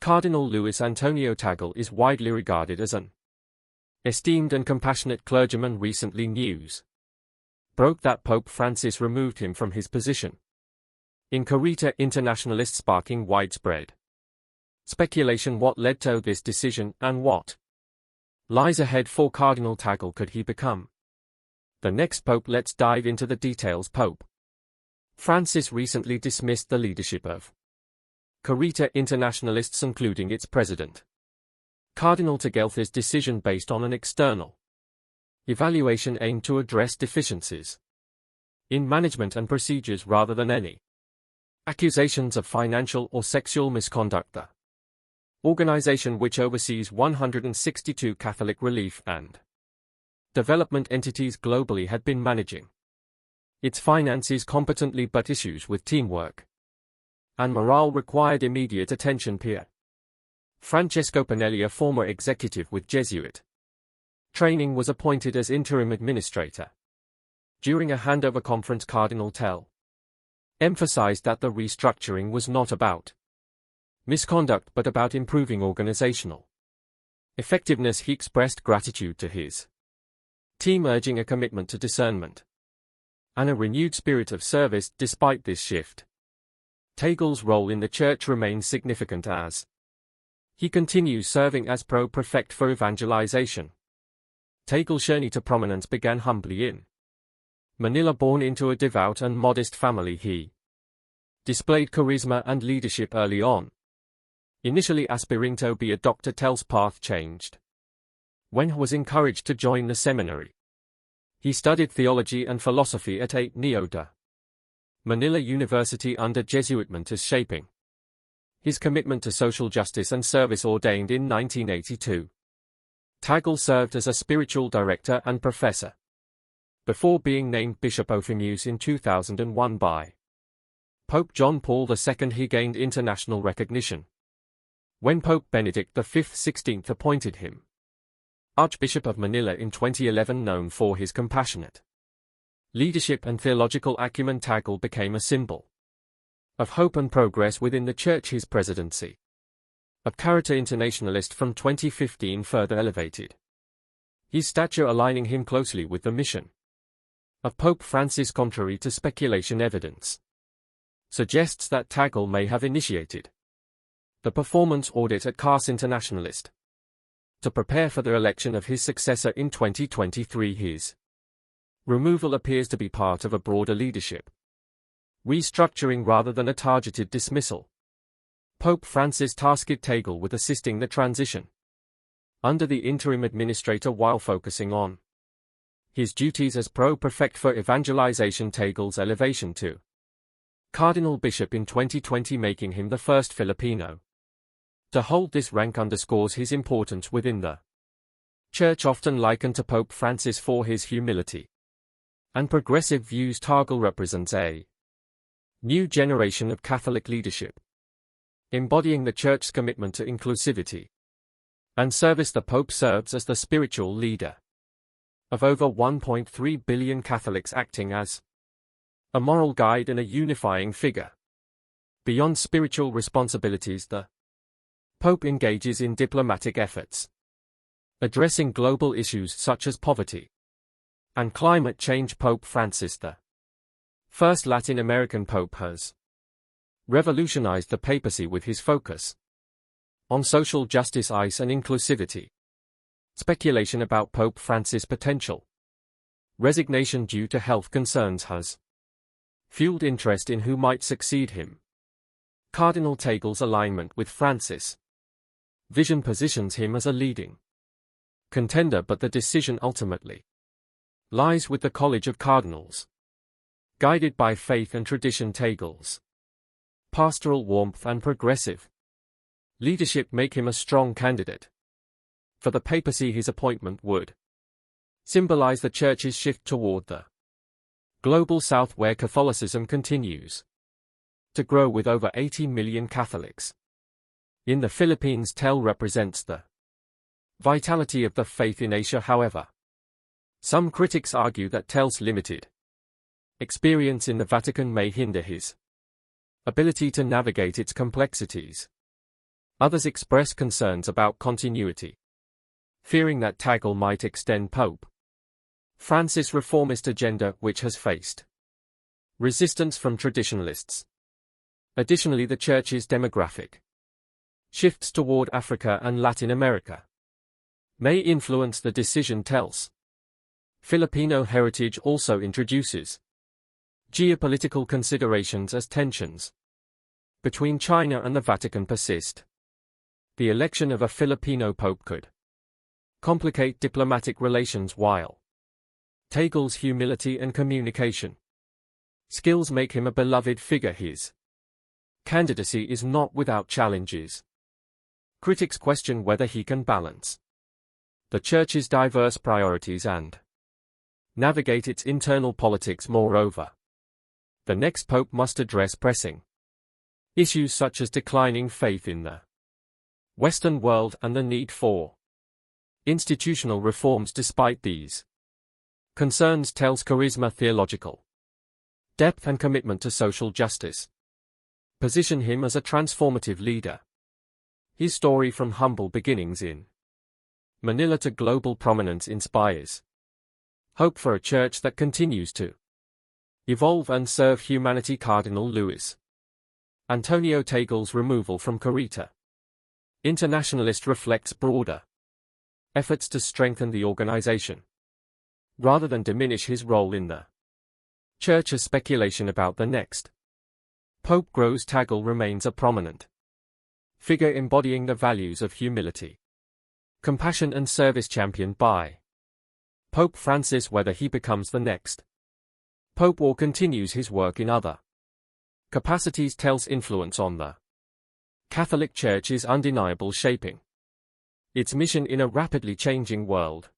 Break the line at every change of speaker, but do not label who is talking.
Cardinal Luis Antonio Tagle is widely regarded as an esteemed and compassionate clergyman. Recently news broke that Pope Francis removed him from his position in Caritas Internationalist, sparking widespread speculation. What led to this decision, and what lies ahead for Cardinal Tagle? Could he become the next pope? Let's dive into the details. Pope Francis recently dismissed the leadership of Caritas Internationalists, including its president, Cardinal Tagle's decision based on an external evaluation aimed to address deficiencies in management and procedures rather than any accusations of financial or sexual misconduct. The organization, which oversees 162 Catholic relief and development entities globally, had been managing its finances competently, but issues with teamwork and morale required immediate attention. Pier Francesco Pinelli, a former executive with Jesuit training, was appointed as interim administrator. During a handover conference, Cardinal Tagle emphasized that the restructuring was not about misconduct but about improving organizational effectiveness. He expressed gratitude to his team, urging a commitment to discernment and a renewed spirit of service. Despite this shift, Tagle's role in the Church remains significant as he continues serving as pro-prefect for evangelization. Tagle's journey to prominence began humbly in Manila. Born into a devout and modest family, he displayed charisma and leadership early on. Initially aspiring to be a doctor, Tagle's path changed when he was encouraged to join the seminary. He studied theology and philosophy at Ateneo de Manila University under Jesuit mentors, shaping his commitment to social justice and service. Ordained in 1982, Tagle served as a spiritual director and professor before being named Bishop of Imus in 2001 by Pope John Paul II. He gained international recognition when Pope Benedict V XVI appointed him Archbishop of Manila in 2011. Known for his compassionate leadership and theological acumen, Tagle became a symbol of hope and progress within the Church. His presidency of Caritas Internationalist from 2015 further elevated his stature, aligning him closely with the mission of Pope Francis. Contrary to speculation, evidence suggests that Tagle may have initiated the performance audit at Caritas Internationalist to prepare for the election of his successor in 2023. His removal appears to be part of a broader leadership restructuring rather than a targeted dismissal. Pope Francis tasked Tagle with assisting the transition under the interim administrator while focusing on his duties as pro-prefect for evangelization. Tagle's elevation to Cardinal Bishop in 2020, making him the first Filipino to hold this rank, underscores his importance within the Church. Often likened to Pope Francis for his humility and progressive views, Tagle represents a new generation of Catholic leadership, embodying the Church's commitment to inclusivity and service. The Pope serves as the spiritual leader of over 1.3 billion Catholics, acting as a moral guide and a unifying figure. Beyond spiritual responsibilities, the Pope engages in diplomatic efforts, addressing global issues such as poverty and climate change. Pope Francis, the first Latin American pope, has revolutionized the papacy with his focus on social justice, ICE, and inclusivity. Speculation about Pope Francis' potential resignation due to health concerns has fueled interest in who might succeed him. Cardinal Tagle's alignment with Francis' vision positions him as a leading contender, but the decision ultimately lies with the College of Cardinals. Guided by faith and tradition, Tagle's pastoral warmth and progressive leadership make him a strong candidate for the papacy. His appointment would symbolize the Church's shift toward the global South, where Catholicism continues to grow with over 80 million Catholics in the Philippines. Tagle represents the vitality of the faith in Asia. However, some critics argue that Tagle's limited experience in the Vatican may hinder his ability to navigate its complexities. Others express concerns about continuity, fearing that Tagle might extend Pope Francis' reformist agenda, which has faced resistance from traditionalists. Additionally, the Church's demographic shifts toward Africa and Latin America may influence the decision. Tells Filipino heritage also introduces geopolitical considerations as tensions between China and the Vatican persist. The election of a Filipino pope could complicate diplomatic relations, while Tagle's humility and communication skills make him a beloved figure. His candidacy is not without challenges. Critics question whether he can balance the Church's diverse priorities and navigate its internal politics. Moreover, the next pope must address pressing issues such as declining faith in the Western world and the need for institutional reforms. Despite these concerns, tells charisma, theological depth and commitment to social justice position him as a transformative leader. His story from humble beginnings in Manila to global prominence inspires hope for a church that continues to evolve and serve humanity. Cardinal Luis Antonio Tagle's removal from Carita Internationalist reflects broader efforts to strengthen the organization rather than diminish his role in the Church. As speculation about the next pope grows, Tagle remains a prominent figure embodying the values of humility, compassion and service championed by Pope Francis. Whether he becomes the next pope or continues his work in other capacities, tells influence on the Catholic Church is undeniable, shaping its mission in a rapidly changing world.